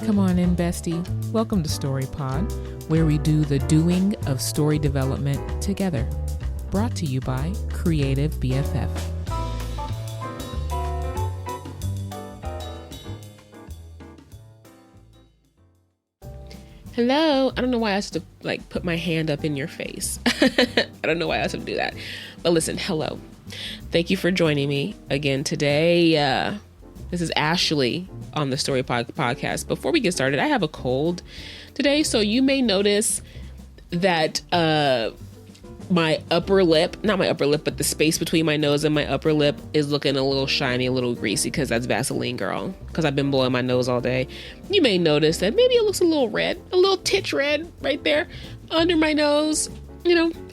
Come on in, bestie. Welcome to StoryPod, where we do the doing of story development together. Brought to you by Creative BFF. Hello. I don't know why I have to put my hand up in your face. I don't know why I have to do that. But listen, hello. Thank you for joining me again today. This is Ashley on the StoryPod podcast. Before we get started, I have a cold today, so you may notice that my upper lip, not my upper lip, but the space between my nose and my upper lip is looking a little shiny, a little greasy, because that's Vaseline, girl, because I've been blowing my nose all day. You may notice that maybe it looks a little red, a little titch red right there under my nose.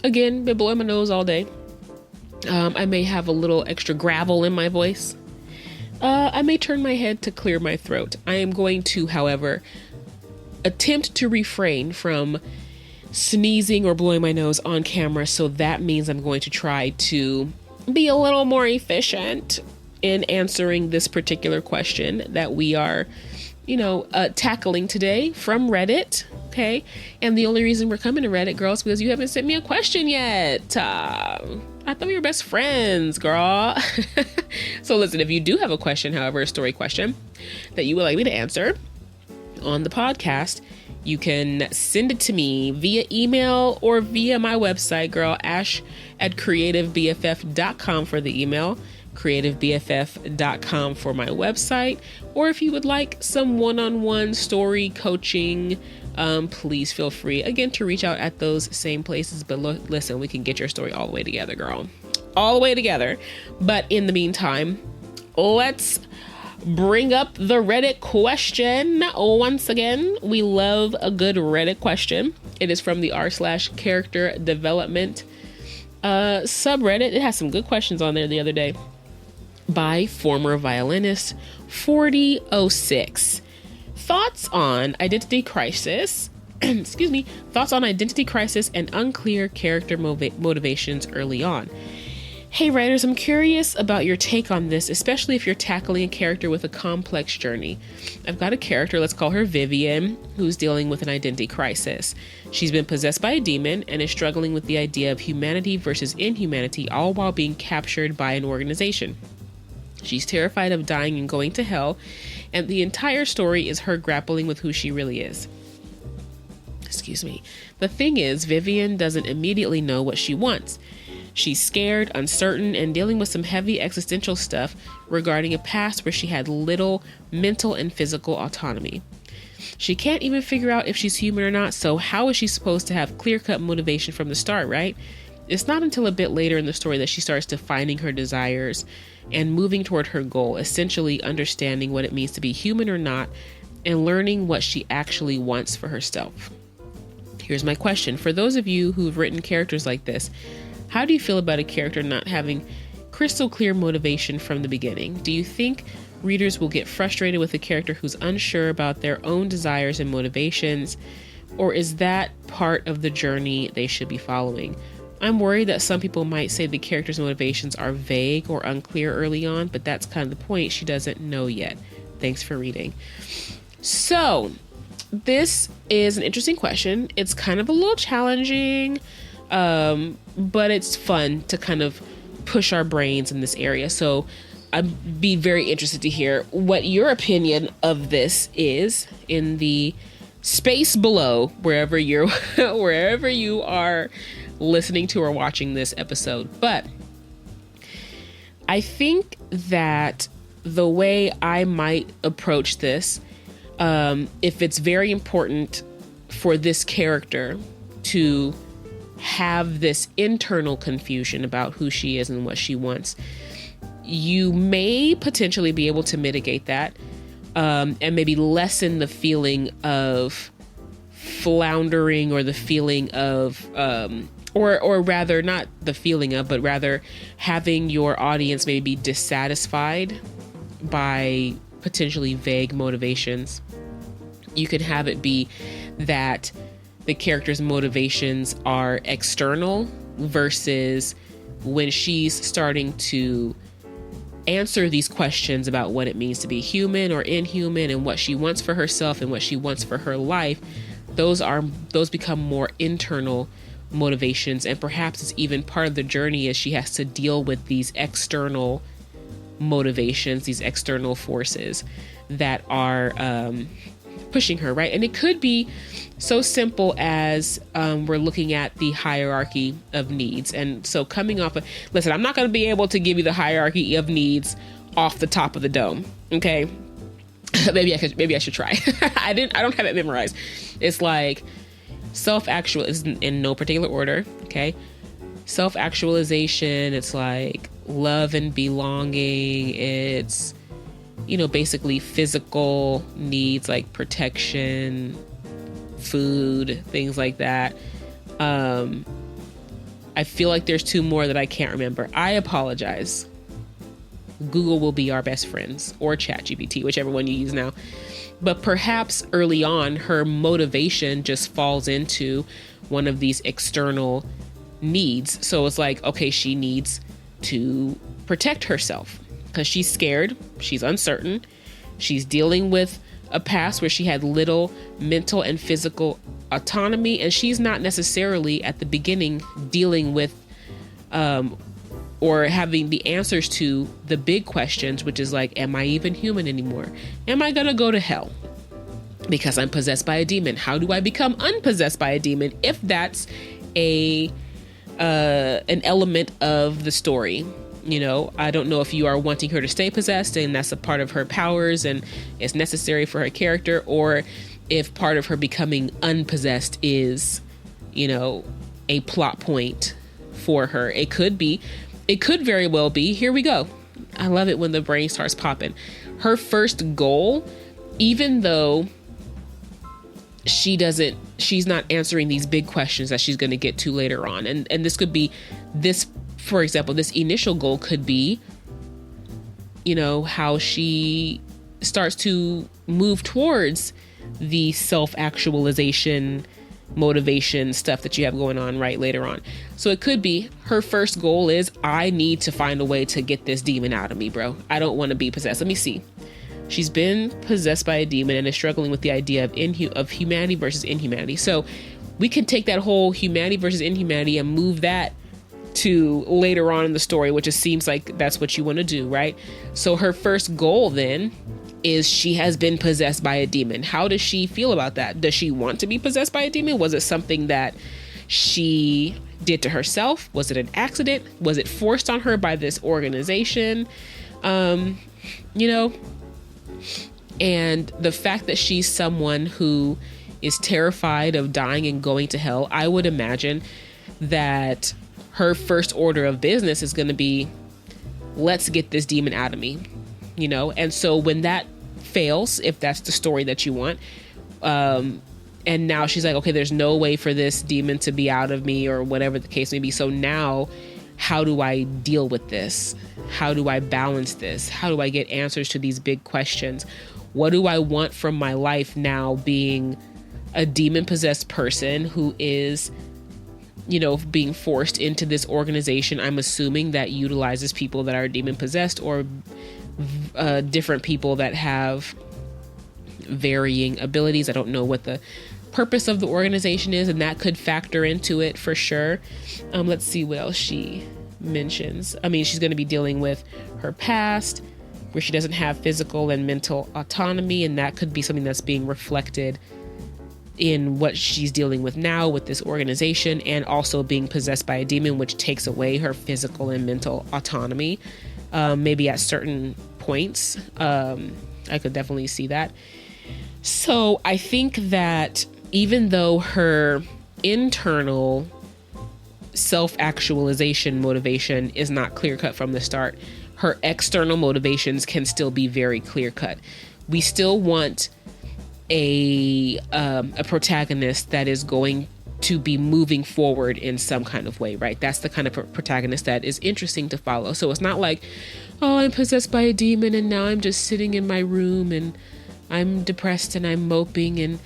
Again, been blowing my nose all day. I may have a little extra gravel in my voice. I may turn my head to clear my throat. I am going to, however, attempt to refrain from sneezing or blowing my nose on camera. So that means I'm going to try to be a little more efficient in answering this particular question that we are, tackling today from Reddit. Okay. And the only reason we're coming to Reddit, girls, because you haven't sent me a question yet. I thought we were best friends, girl. So listen, if you do have a question, however, a story question that you would like me to answer on the podcast, you can send it to me via email or via my website, girl, ash@creativebff.com for the email, creativebff.com for my website. Or if you would like some one-on-one story coaching, please feel free, again, to reach out at those same places. But listen, we can get your story all the way together, girl. All the way together. But in the meantime, let's bring up the Reddit question. Once again, we love a good Reddit question. It is from the r/character development subreddit. It has some good questions on there the other day by former violinist 4006. Thoughts on identity crisis. Excuse me. Thoughts on identity crisis and unclear character motivations early on. Hey writers, I'm curious about your take on this, especially if you're tackling a character with a complex journey. I've got a character, let's call her Vivian, who's dealing with an identity crisis. She's been possessed by a demon and is struggling with the idea of humanity versus inhumanity, all while being captured by an organization. She's terrified of dying and going to hell, and the entire story is her grappling with who she really is. Excuse me. The thing is, Vivian doesn't immediately know what she wants. She's scared, uncertain, and dealing with some heavy existential stuff regarding a past where she had little mental and physical autonomy. She can't even figure out if she's human or not, so how is she supposed to have clear-cut motivation from the start, right? It's not until a bit later in the story that she starts defining her desires and moving toward her goal, essentially understanding what it means to be human or not, and learning what she actually wants for herself. Here's my question. For those of you who've written characters like this, how do you feel about a character not having crystal clear motivation from the beginning? Do you think readers will get frustrated with a character who's unsure about their own desires and motivations? Or is that part of the journey they should be following? I'm worried that some people might say the character's motivations are vague or unclear early on, but that's kind of the point. She doesn't know yet. Thanks for reading. So this is an interesting question. It's kind of a little challenging, but it's fun to kind of push our brains in this area. So I'd be very interested to hear what your opinion of this is in the space below, wherever you are listening to or watching this episode. But I think that the way I might approach this, if it's very important for this character to have this internal confusion about who she is and what she wants, you may potentially be able to mitigate that, and maybe lessen the feeling of floundering or the feeling of, or rather not the feeling of, but rather having your audience maybe be dissatisfied by potentially vague motivations. You could have it be that the character's motivations are external versus when she's starting to answer these questions about what it means to be human or inhuman and what she wants for herself and what she wants for her life, those become more internal motivations. And perhaps it's even part of the journey as she has to deal with these external motivations, these external forces that are pushing her, right? And it could be so simple as we're looking at the hierarchy of needs. And so coming off of, listen, I'm not going to be able to give you the hierarchy of needs off the top of the dome. Okay. maybe I should try. I don't have it memorized. It's like self-actualization in no particular order. Okay. Self-actualization. It's like love and belonging. It's, basically physical needs like protection, food, things like that. I feel like there's two more that I can't remember. I apologize. Google will be our best friends, or ChatGPT, whichever one you use now. But perhaps early on, her motivation just falls into one of these external needs. So it's like, okay, she needs to protect herself because she's scared, she's uncertain, she's dealing with a past where she had little mental and physical autonomy, and she's not necessarily at the beginning dealing with or having the answers to the big questions, which is like, am I even human anymore? Am I gonna go to hell because I'm possessed by a demon? How do I become unpossessed by a demon if that's an element of the story? I don't know if you are wanting her to stay possessed and that's a part of her powers and it's necessary for her character, or if part of her becoming unpossessed is, a plot point for her. It could very well be, here we go. I love it when the brain starts popping. Her first goal, even though she's not answering these big questions that she's going to get to later on. And this could be for example, this initial goal could be, how she starts to move towards the self-actualization, motivation stuff that you have going on right later on. So it could be her first goal is, I need to find a way to get this demon out of me, bro. I don't want to be possessed. Let me see. She's been possessed by a demon and is struggling with the idea of humanity versus inhumanity. So we can take that whole humanity versus inhumanity and move that to later on in the story, which just seems like that's what you want to do, right? So her first goal then is she has been possessed by a demon. How does she feel about that? Does she want to be possessed by a demon? Was it something that she did to herself? Was it an accident? Was it forced on her by this organization? And the fact that she's someone who is terrified of dying and going to hell, I would imagine that her first order of business is going to be, let's get this demon out of me, And so when that fails, if that's the story that you want, and now she's like, okay, there's no way for this demon to be out of me or whatever the case may be. So now how do I deal with this? How do I balance this? How do I get answers to these big questions? What do I want from my life now, being a demon possessed person who is being forced into this organization, I'm assuming, that utilizes people that are demon possessed or different people that have varying abilities. I don't know what the purpose of the organization is, and that could factor into it for sure. Let's see what else she mentions. I mean, she's going to be dealing with her past where she doesn't have physical and mental autonomy, and that could be something that's being reflected in what she's dealing with now with this organization, and also being possessed by a demon, which takes away her physical and mental autonomy, maybe at certain points. I could definitely see that. So I think that even though her internal self-actualization motivation is not clear-cut from the start, her external motivations can still be very clear-cut. We still want a protagonist that is going to be moving forward in some kind of way, right? That's the kind of protagonist that is interesting to follow. So it's not like, oh, I'm possessed by a demon and now I'm just sitting in my room and I'm depressed and I'm moping and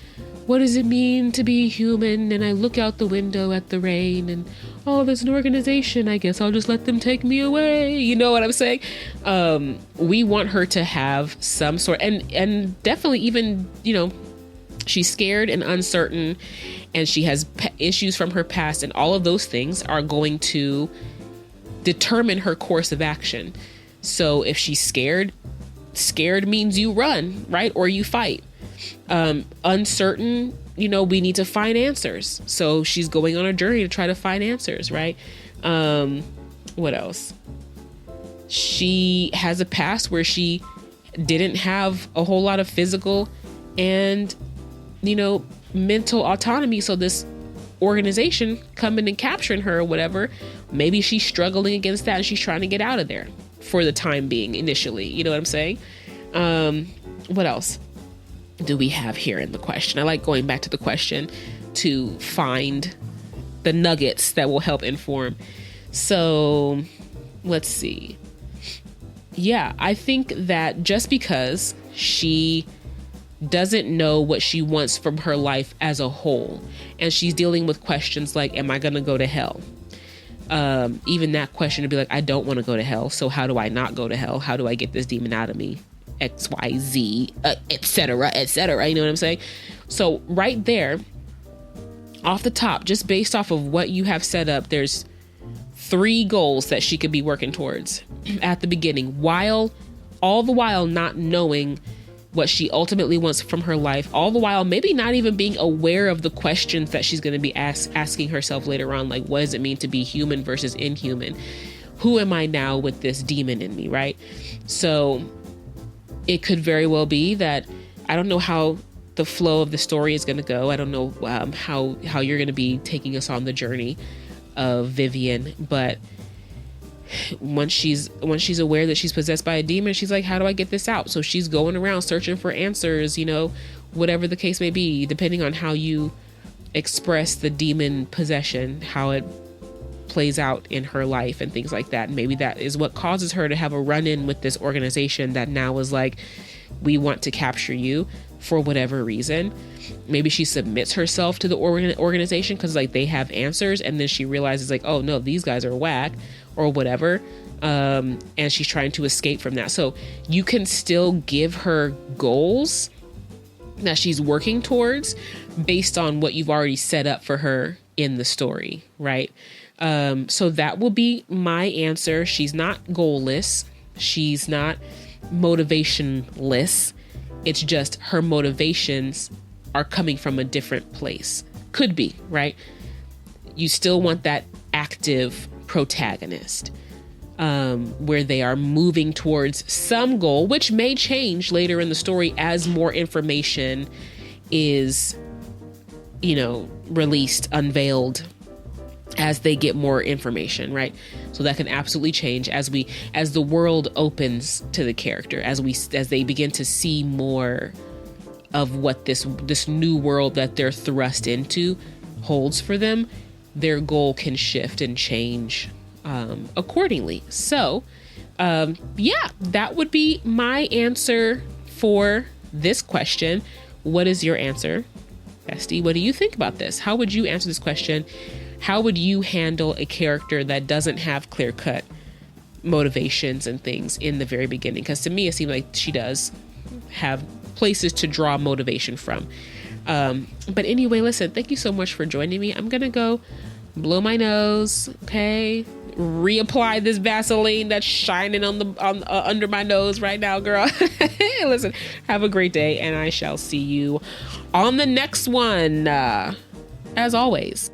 what does it mean to be human? And I look out the window at the rain and oh, there's an organization, I guess I'll just let them take me away. You know what I'm saying? We want her to have some sort, and definitely even, you know, she's scared and uncertain, and she has issues from her past, and all of those things are going to determine her course of action. So if she's scared means you run, right? Or you fight. Uncertain, you know, we need to find answers. So she's going on a journey to try to find answers, right? What else? She has a past where she didn't have a whole lot of physical and, you know, mental autonomy. So this organization coming and capturing her or whatever, maybe she's struggling against that and she's trying to get out of there for the time being initially. You know what I'm saying? What else do we have here in the question? I like going back to the question to find the nuggets that will help inform. So let's see. Yeah, I think that just because she doesn't know what she wants from her life as a whole, and she's dealing with questions like, am I going to go to hell? Even that question to be like, I don't want to go to hell. So how do I not go to hell? How do I get this demon out of me? X, Y, Z, et cetera, et cetera. You know what I'm saying? So right there, off the top, just based off of what you have set up, there's 3 goals that she could be working towards at the beginning, all the while not knowing what she ultimately wants from her life, all the while maybe not even being aware of the questions that she's going to be asking herself later on, like, what does it mean to be human versus inhuman? Who am I now with this demon in me, right? So it could very well be that, I don't know how the flow of the story is going to go. I don't know how you're going to be taking us on the journey of Vivian, but once she's aware that she's possessed by a demon, she's like, how do I get this out? So she's going around searching for answers, you know, whatever the case may be, depending on how you express the demon possession, how it plays out in her life and things like that. And maybe that is what causes her to have a run-in with this organization that now is like, we want to capture you for whatever reason. Maybe she submits herself to the organization because like they have answers, and then she realizes like, oh no, these guys are whack or whatever. And she's trying to escape from that. So you can still give her goals that she's working towards based on what you've already set up for her in the story, right? So that will be my answer. She's not goalless. She's not motivationless. It's just her motivations are coming from a different place. Could be, right? You still want that active protagonist, where they are moving towards some goal, which may change later in the story as more information is, you know, released, unveiled, as they get more information, right? So that can absolutely change as the world opens to the character, as they begin to see more of what this new world that they're thrust into holds for them. Their goal can shift and change accordingly. So yeah, that would be my answer for this question. What is your answer, Bestie? What do you think about this? How would you answer this question? How would you handle a character that doesn't have clear-cut motivations and things in the very beginning? Because to me, it seems like she does have places to draw motivation from. But anyway, listen, thank you so much for joining me. I'm going to go blow my nose, okay? Reapply this Vaseline that's shining under my nose right now, girl. Listen, have a great day, and I shall see you on the next one. As always,